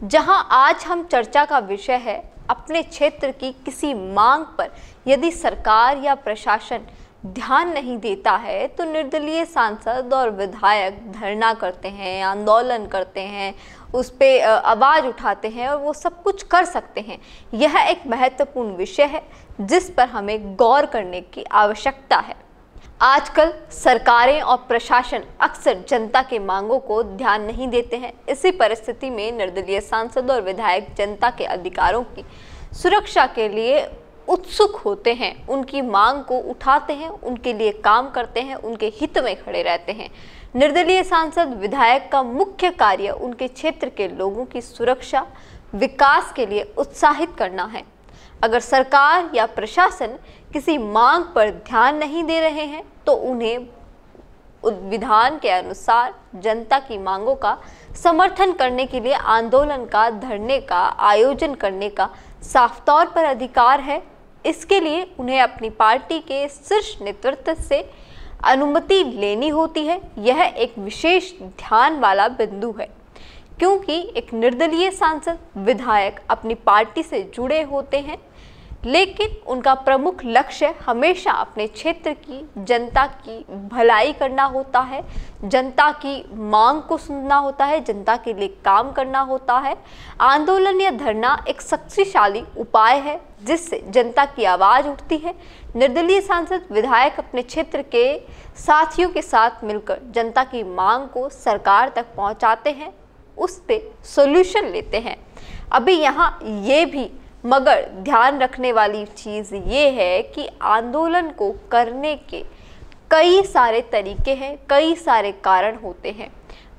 जहां आज हम चर्चा का विषय है अपने क्षेत्र की किसी मांग पर यदि सरकार या प्रशासन ध्यान नहीं देता है तो निर्दलीय सांसद और विधायक धरना करते हैं, आंदोलन करते हैं, उस पे आवाज़ उठाते हैं और वो सब कुछ कर सकते हैं। यह एक महत्वपूर्ण विषय है जिस पर हमें गौर करने की आवश्यकता है। आजकल सरकारें और प्रशासन अक्सर जनता के मांगों को ध्यान नहीं देते हैं। इसी परिस्थिति में निर्दलीय सांसद और विधायक जनता के अधिकारों की सुरक्षा के लिए उत्सुक होते हैं, उनकी मांग को उठाते हैं, उनके लिए काम करते हैं, उनके हित में खड़े रहते हैं। निर्दलीय सांसद विधायक का मुख्य कार्य उनके क्षेत्र के लोगों की सुरक्षा, विकास के लिए उत्साहित करना है। अगर सरकार या प्रशासन किसी मांग पर ध्यान नहीं दे रहे हैं तो उन्हें विधान के अनुसार जनता की मांगों का समर्थन करने के लिए आंदोलन का, धरने का आयोजन करने का साफ तौर पर अधिकार है। इसके लिए उन्हें अपनी पार्टी के शीर्ष नेतृत्व से अनुमति लेनी होती है। यह एक विशेष ध्यान वाला बिंदु है क्योंकि एक निर्दलीय सांसद विधायक अपनी पार्टी से जुड़े होते हैं, लेकिन उनका प्रमुख लक्ष्य हमेशा अपने क्षेत्र की जनता की भलाई करना होता है, जनता की मांग को सुनना होता है, जनता के लिए काम करना होता है। आंदोलन या धरना एक शक्तिशाली उपाय है जिससे जनता की आवाज़ उठती है। निर्दलीय सांसद विधायक अपने क्षेत्र के साथियों के साथ मिलकर जनता की मांग को सरकार तक पहुंचाते हैं, उस पे सॉल्यूशन लेते हैं। अभी यहाँ ये भी मगर ध्यान रखने वाली चीज़ ये है कि आंदोलन को करने के कई सारे तरीके हैं, कई सारे कारण होते हैं,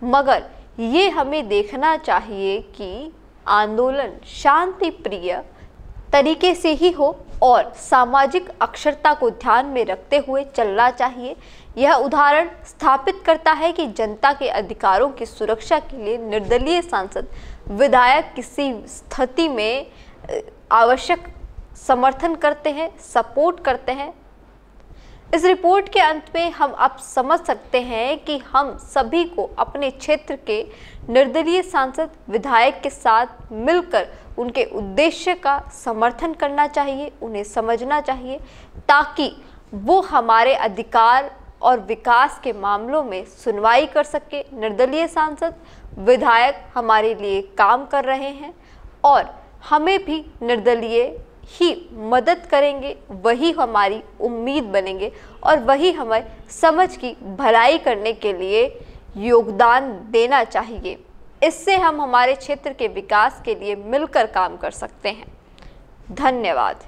मगर ये हमें देखना चाहिए कि आंदोलन शांति प्रिय तरीके से ही हो और सामाजिक अक्षरता को ध्यान में रखते हुए चलना चाहिए। यह उदाहरण स्थापित करता है कि जनता के अधिकारों की सुरक्षा के लिए निर्दलीय सांसद विधायक किसी स्थिति में आवश्यक समर्थन करते हैं, सपोर्ट करते हैं। इस रिपोर्ट के अंत में हम अब समझ सकते हैं कि हम सभी को अपने क्षेत्र के निर्दलीय सांसद विधायक के साथ मिलकर उनके उद्देश्य का समर्थन करना चाहिए, उन्हें समझना चाहिए ताकि वो हमारे अधिकार और विकास के मामलों में सुनवाई कर सके। निर्दलीय सांसद विधायक हमारे लिए काम कर रहे हैं और हमें भी निर्दलीय ही मदद करेंगे, वही हमारी उम्मीद बनेंगे और वही हमें समझ की भलाई करने के लिए योगदान देना चाहिए। इससे हम हमारे क्षेत्र के विकास के लिए मिलकर काम कर सकते हैं। धन्यवाद।